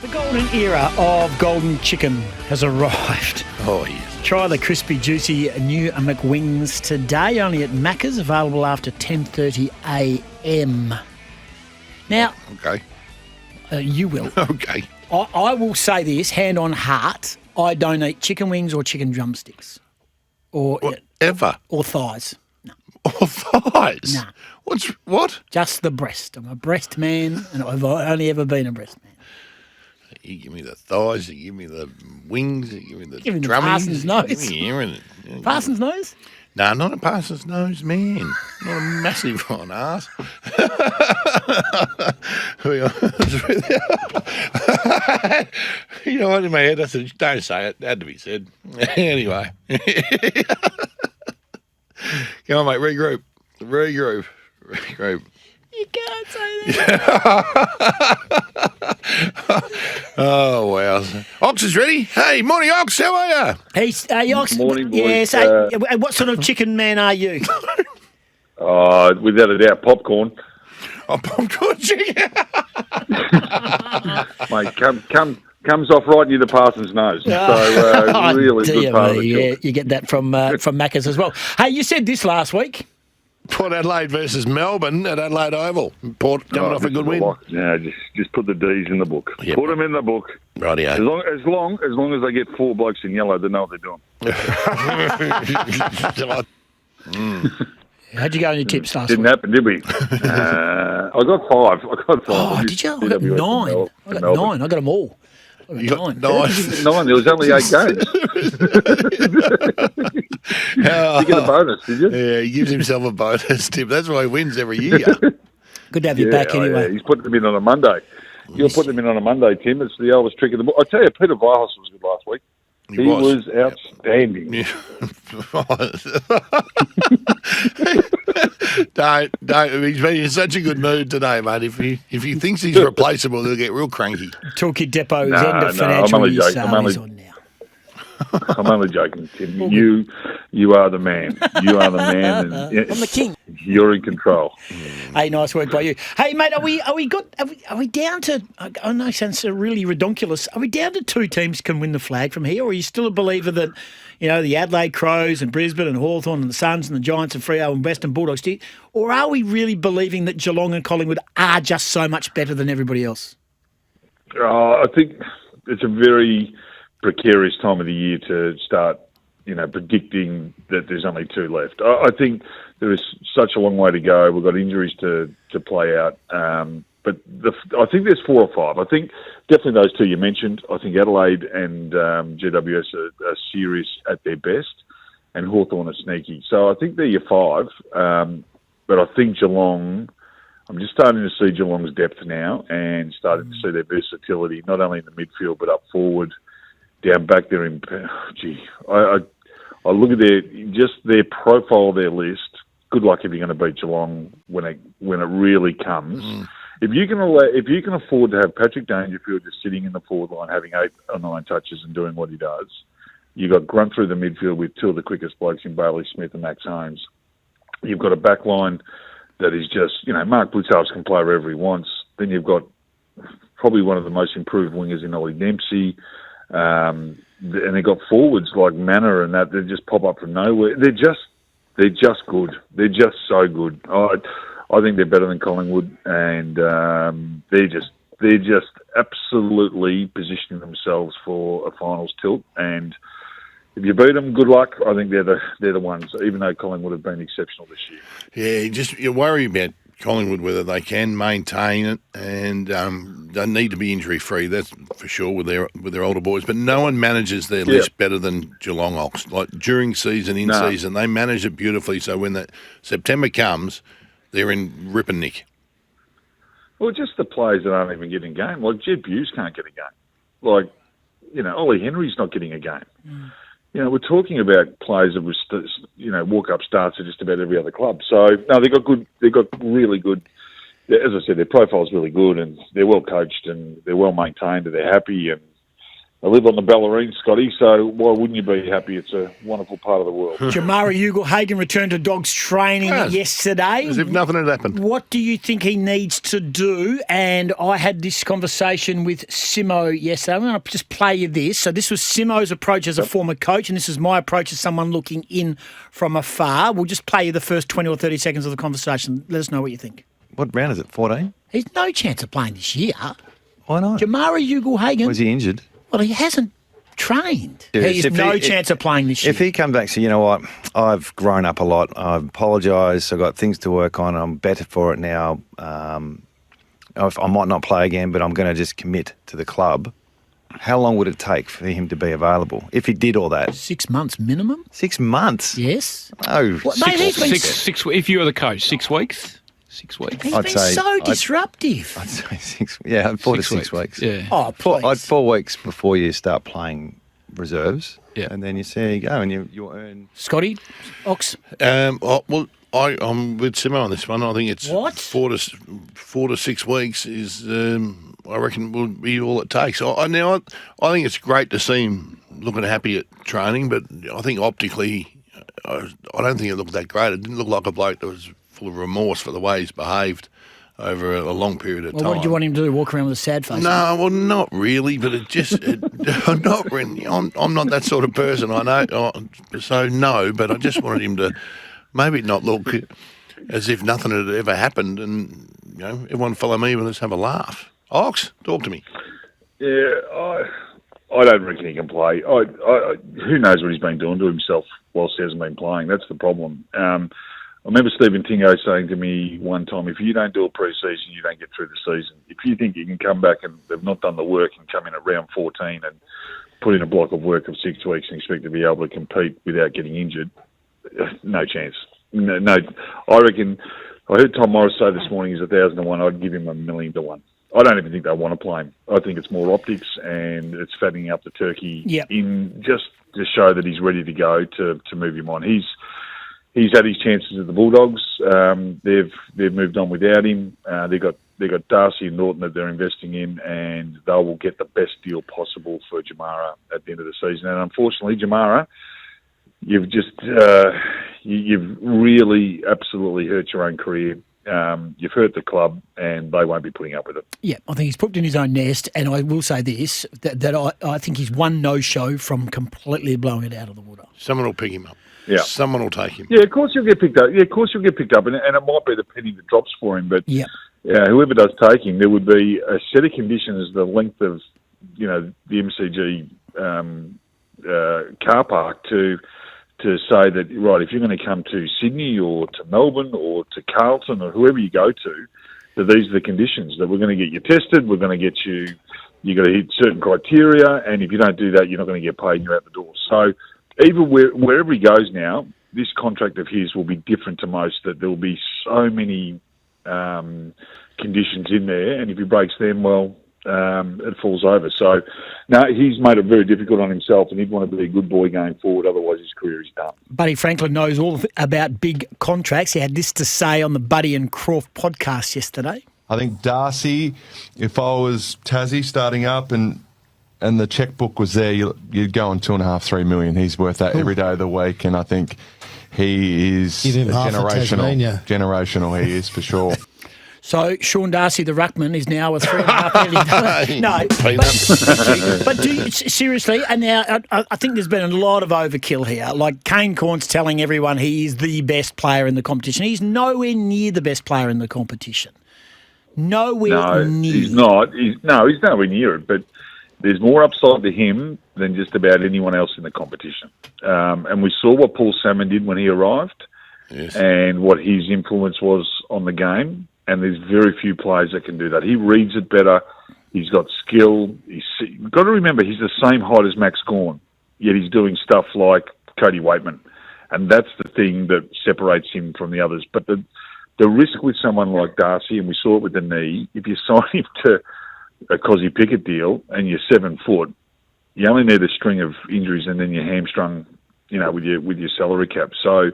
The golden era of golden chicken has arrived. Oh, yes. Try the crispy, juicy new McWings today, only at Macca's, available after 10:30 a.m. Now, Okay. You will. Okay. I will say this, hand on heart, I don't eat chicken wings or chicken drumsticks. Or Whatever. or thighs. Or thighs. Nah. What? Just the breast. I'm a breast man, and I've only ever been a breast man. You give me the thighs, you give me the wings, you give me the Give me the drummings. parson's nose. Give me everything. Parson's nose? No, not a parson's nose, man. Not a massive one, ass. You know what, in my head I said, don't say it. It had to be said. Anyway. Come on, mate, regroup. You can't say that. Oh, wow. Ox is ready. Hey, morning, Ox. How are you? Hey, Ox. Morning, boys. Yes. What sort of chicken man are you? Without a doubt, popcorn. Oh, popcorn chicken. Mate, comes off right near the parson's nose. So really dear good part of me, the yeah, job. you get that from Macca's as well. Hey, you said this last week. Port Adelaide versus Melbourne at Adelaide Oval. Port coming off a good win. Yeah, just put the D's in the book. Yep. Put them in the book. Rightio. As long as they get four blokes in yellow, they know what they're doing. How'd you go on your tips last Didn't week? happen, did we? I got five. Oh, did you? I got nine. I got them all. You got nine. Nine. There was only 8 games. You get a bonus, did you? Yeah, he gives himself a bonus tip. That's why he wins every year. Good to have you back anyway. Yeah. He's putting them in on a Monday. You're putting them in on a Monday, Tim. It's the oldest trick of the book. I tell you, Peter Vihos was good last week. He was outstanding. Yeah. Don't. He's been in such a good mood today, mate. If he thinks he's replaceable, he'll get real cranky. Toolkit Depot's end of financial year sale is on now. I'm only joking, Tim. You are the man. You are the man. And I'm the king. You're in control. Hey, nice work by you. Hey, mate, are we down to? I know it sounds really redonkulous. Are we down to 2 teams can win the flag from here, or are you still a believer that the Adelaide Crows and Brisbane and Hawthorn and the Suns and the Giants and Freo and Western Bulldogs, or are we really believing that Geelong and Collingwood are just so much better than everybody else? I think it's a very precarious time of the year to start, predicting that there's only 2 left. I think there is such a long way to go. We've got injuries to play out. But I think there's 4 or 5. I think definitely those 2 you mentioned. I think Adelaide and GWS are serious at their best, and Hawthorn are sneaky. So I think they're your 5. But I think Geelong, I'm just starting to see Geelong's depth now and starting to see their versatility, not only in the midfield but up forward, down back there. I look at their profile, their list. Good luck if you're going to beat Geelong when it really comes. If you can afford to have Patrick Dangerfield just sitting in the forward line, having 8 or 9 touches and doing what he does, you've got grunt through the midfield with 2 of the quickest blokes in Bailey Smith and Max Holmes. You've got a back line that is just, Mark Blitzhouse can play wherever he wants. Then you've got probably one of the most improved wingers in Ollie Dempsey. And they've got forwards like Manor and that. They just pop up from nowhere. They're just good. They're just so good. I think they're better than Collingwood, and they're just absolutely positioning themselves for a finals tilt. And if you beat them, good luck. I think they're the ones. Even though Collingwood have been exceptional this year. Yeah, you worry about Collingwood whether they can maintain it, and they need to be injury free. That's for sure with their older boys. But no one manages their list better than Geelong Ox. Like during season, season, they manage it beautifully. So when the September comes, they're in rip and nick. Well, just the players that aren't even getting a game. Like Jed Buse can't get a game. Like Ollie Henry's not getting a game. We're talking about players that was, walk-up starts at just about every other club. So no, they've got really good. As I said, their profile's really good, and they're well coached and they're well maintained, and they're happy, and I live on the Bellarine, Scotty, so why wouldn't you be happy? It's a wonderful part of the world. Jamara Ugle-Hagan returned to Dogs training yesterday. As if nothing had happened. What do you think he needs to do? And I had this conversation with Simo yesterday. I'm going to just play you this. So this was Simo's approach as a former coach, and this is my approach as someone looking in from afar. We'll just play you the first 20 or 30 seconds of the conversation. Let us know what you think. What round is it, 14? He's no chance of playing this year. Why not? Jamara Ugle-Hagan. Was he injured? Well, he hasn't trained. Serious. He's no chance of playing this year. If he comes back and says, you know what, I've grown up a lot, I've apologised, I've got things to work on, I'm better for it now, I might not play again, but I'm going to just commit to the club, how long would it take for him to be available if he did all that? 6 months minimum. 6 months? Yes. Oh, Well, mate, he's been Six. If you were the coach, 6 weeks. 6 weeks. He's I'd been say- so disruptive. I'd say 6, 4 to 6 weeks. Yeah. Oh, please. 4 weeks before you start playing reserves, Yeah. and then you see how you go, and you earn. Scotty, Ox. I'm with Simo on this one. I think it's What? 4 to 6 weeks is, I reckon, will be all it takes. I think it's great to see him looking happy at training, but I think optically, I don't think it looked that great. It didn't look like a bloke that was full of remorse for the way he's behaved over a long period of time. What did you want him to do? Walk around with a sad face? No, well, not really, but not really. I'm not that sort of person, I know. So no, but I just wanted him to maybe not look as if nothing had ever happened, and everyone follow me and let's have a laugh. Ox, talk to me. Yeah, I don't reckon he can play. Who knows what he's been doing to himself whilst he hasn't been playing? That's the problem. I remember Stephen Tingo saying to me one time, if you don't do a pre-season, you don't get through the season. If you think you can come back and they've not done the work and come in at round 14 and put in a block of work of 6 weeks and expect to be able to compete without getting injured, no chance. No, I reckon, I heard Tom Morris say this morning he's 1,000-1. I'd give him 1,000,000 to 1. I don't even think they want to play him. I think it's more optics and it's fattening up the turkey in just to show that he's ready to go to move him on. He's had his chances at the Bulldogs. They've moved on without him. They got Darcy and Norton that they're investing in, and they will get the best deal possible for Jamara at the end of the season. And unfortunately, Jamara, you've just you've really absolutely hurt your own career. You've hurt the club, and they won't be putting up with it. Yeah, I think he's put in his own nest, and I will say this, that I think he's one no-show from completely blowing it out of the water. Someone will pick him up. Yeah. Someone will take him. Yeah, of course he'll get picked up. Yeah, of course he'll get picked up, and it might be the penny that drops for him. But whoever does take him, there would be a set of conditions, the length of, the MCG car park to say that, right, if you're going to come to Sydney or to Melbourne or to Carlton or whoever you go to, that these are the conditions, that we're going to get you tested, we're going to get you got to hit certain criteria, and if you don't do that, you're not going to get paid and you're out the door. So even wherever he goes now, this contract of his will be different to most, that there will be so many conditions in there, and if he breaks them, well, it falls over. So, no, he's made it very difficult on himself, and he'd want to be a good boy going forward, otherwise his career is done. Buddy Franklin knows all about big contracts. He had this to say on the Buddy and Croft podcast yesterday. I think Darcy, if I was Tassie starting up and the checkbook was there, you'd go on 2.5, 3 million. He's worth that every day of the week, and I think he is generational. He is for sure. So Sean Darcy, the ruckman, is now a $3.5 million. No, but do you, seriously, and now I think there's been a lot of overkill here. Like Kane Corn's telling everyone he is the best player in the competition. He's nowhere near the best player in the competition. Nowhere near. He's not. He's nowhere near it, but there's more upside to him than just about anyone else in the competition. And we saw what Paul Salmon did when he arrived and what his influence was on the game. And there's very few players that can do that. He reads it better. He's got skill. You've got to remember, he's the same height as Max Gawn, yet he's doing stuff like Cody Waitman. And that's the thing that separates him from the others. But the risk with someone like Darcy, and we saw it with the knee, if you sign him to a Kozzie Pickett deal and you're 7 foot, you only need a string of injuries and then you're hamstrung, with your salary cap. So,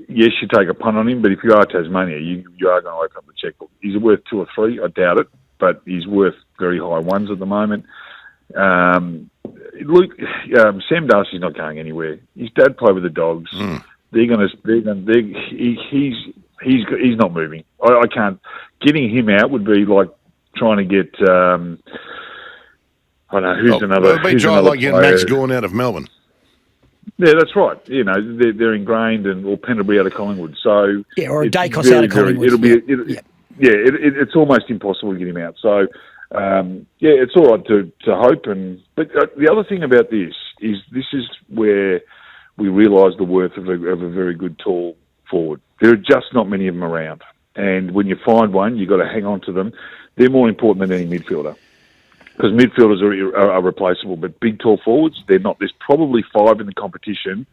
yes, you take a punt on him, but if you are Tasmania, you are going to open up the checkbook. He's worth 2 or 3, I doubt it, but he's worth very high ones at the moment. Luke, Sam Darcy's not going anywhere. His dad played with the Dogs. He's not moving. I can't. Getting him out would be like trying to get. I don't know who's another. It'd be trying like getting Max Gawn out of Melbourne. Yeah, that's right. You know, they're ingrained, or Pendlebury out of Collingwood. So or a Dacos out of Collingwood. It's almost impossible to get him out. So it's all right to hope. But the other thing about this is where we realise the worth of a very good tall forward. There are just not many of them around, and when you find one, you've got to hang on to them. They're more important than any midfielder. Because midfielders are replaceable, but big, tall forwards, they're not. There's probably 5 in the competition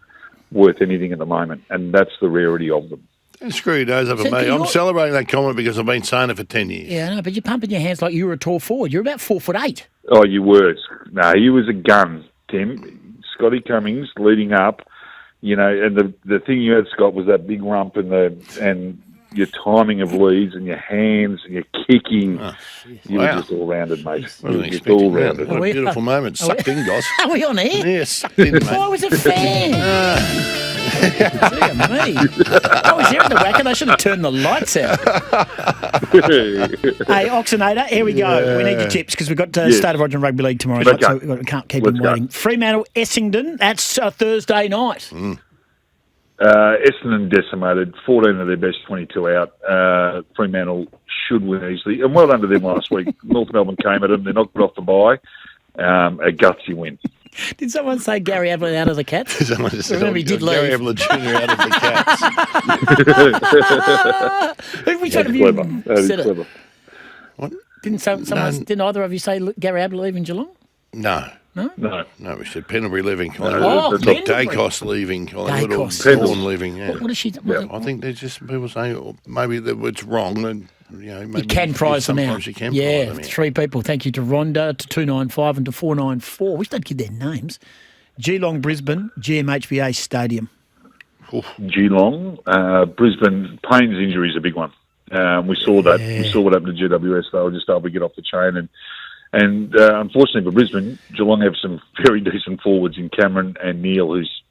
worth anything at the moment, and that's the rarity of them. Don't screw those up at me. I'm celebrating that comment because I've been saying it for 10 years. Yeah, I know, but you're pumping your hands like you were a tall forward. You're about 4'8". Oh, you were. No, he was a gun, Tim. Scotty Cummings leading up, you know, and the thing you had, Scott, was that big rump and your timing of leads and your hands and your kicking. You were just all-rounded, mate. Wasn't expecting all-rounded. What a beautiful moment. Sucked in, Goss. Are we on air? Yeah, sucked in, mate. I was a fan. Dear me. I was here in the whack and I should have turned the lights out. Hey, Oxenator, here we go. We need your tips because we've got State of Origin Rugby League tomorrow night, so we can't keep them waiting. Fremantle, Essendon, that's Thursday night. Essendon decimated, 14 of their best 22 out. Fremantle should win easily. And well done to them last week. North Melbourne came at them. They knocked it off the bye. A gutsy win. Did someone say Gary Ablett out of the Cats? Someone just Remember, he did leave. Gary Ablett Jr. out of the Cats. Which one of you said clever. it? What? Didn't either of you say Gary Ablett leaving Geelong? No. No, we said Pendlebury leaving Collingwood. Dacos leaving Collingwood. Or Vaughan leaving. Yeah. What is she? I think there's just people saying maybe it's wrong. And, maybe you can prize them out. You can prize them out. 3 people. Thank you to Rhonda, to 295 and to 494. We don't give their names. Geelong, Brisbane, GMHBA Stadium. Geelong, Brisbane. Payne's injury is a big one. We saw that. We saw what happened to GWS. They were just able to get off the chain and unfortunately for Brisbane, Geelong have some very decent forwards in Cameron and Neil, who's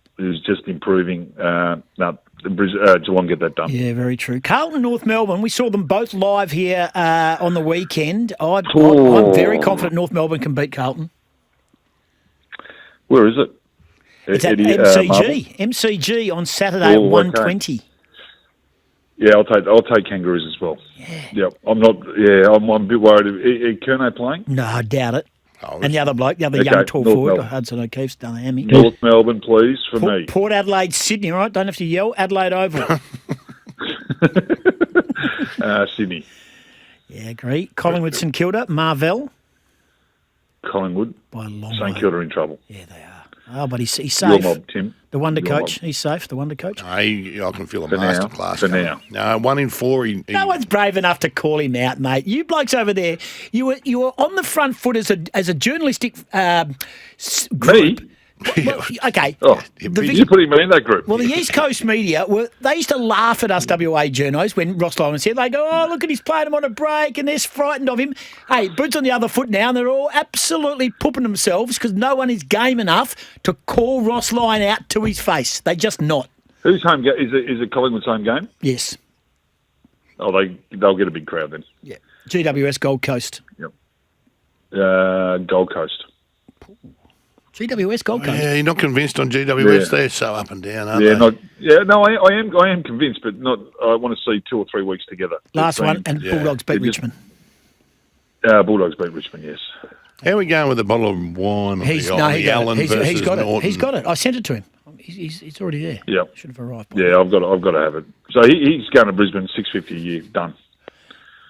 just improving. Geelong get that done. Yeah, very true. Carlton, North Melbourne, we saw them both live here on the weekend. I'm very confident North Melbourne can beat Carlton. Where is it? It's at MCG. MCG on Saturday at 1:20. Yeah, I'll take Kangaroos as well. Yeah. Yep. I'm not. Yeah, I'm a bit worried. Is Kerno playing? No, I doubt it. And the other bloke, young tall forward, Hudson O'Keefe's done a hammy. North Melbourne, please, for me. Port Adelaide, Sydney, right? Don't have to yell. Adelaide Oval. Sydney. Yeah, agree. Collingwood, St Kilda, Marvell. Collingwood. By a long St Kilda in trouble. Yeah, they are. Oh, but he's safe. Your mob, Tim. The Wonder Coach. He's safe, the Wonder Coach. No, I can feel a masterclass. For now. No, 1 in 4. No one's brave enough to call him out, mate. You blokes over there, you were on the front foot as a journalistic group. Me? Well, okay. Oh, you're putting me in that group. Well, the East Coast media, they used to laugh at us WA journos when Ross Lyman said, they go, oh, look at he's playing him on a break and they're frightened of him. Hey, boots on the other foot now, and they're all absolutely pooping themselves because no one is game enough to call Ross Lyon out to his face. They just not. Whose home game? Is it Collingwood's home game? Yes. Oh, they'll get a big crowd then. Yeah. GWS Gold Coast. Yep. Gold Coast. GWS Gold Coast. Yeah, you're not convinced on GWS. Yeah. They're so up and down, aren't they? I am convinced, but not. I want to see 2 or 3 weeks together. Last one, and Bulldogs beat Richmond. Bulldogs beat Richmond, yes. How are we going with a bottle of wine? He's got it. He's got it. I sent it to him. He's already there. Yeah, should have arrived. Yeah, I've got to have it. So he's going to Brisbane, $6.50 a year, done.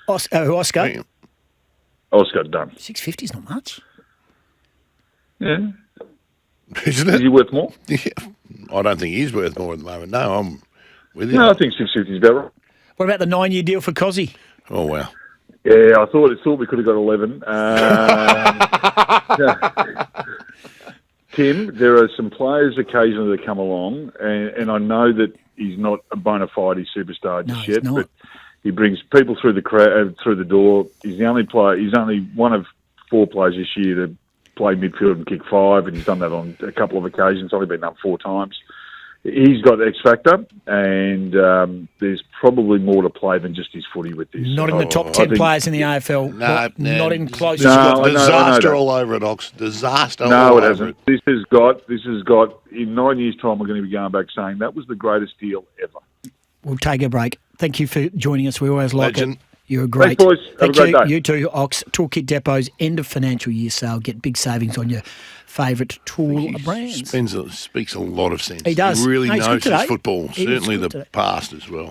Oscar? Oscar, done. $6.50 is not much. Yeah. Isn't it? Is he worth more? Yeah. I don't think he's worth more at the moment. No, I'm with you. No, I think $6.50 is about right. What about the 9-year deal for Kozzie? Oh, wow. Yeah, I thought we could have got 11. Tim, there are some players occasionally that come along, and I know that he's not a bona fide superstar just yet, but he brings people through the door. He's the only player. He's only one of 4 players this year to play midfield and kick 5, and he's done that on a couple of occasions. Only been up 4 times. He's got X factor, and there's probably more to play than just his footy with this. Not in the top 10 players in the AFL. Not in close. Disaster all over it, Ox. Disaster all No, it over hasn't. This has got. In 9 years' time, we're going to be going back saying that was the greatest deal ever. We'll take a break. Thank you for joining us. We always like Legend. it. You're great. Thanks, boys. Have a great day. You too, Ox. Toolkit Depot's end of financial year sale. Get big savings on your favourite tool brands. Speaks a lot of sense. He does. He really No, he's knows good his today. football. He was Certainly good the today. past as well.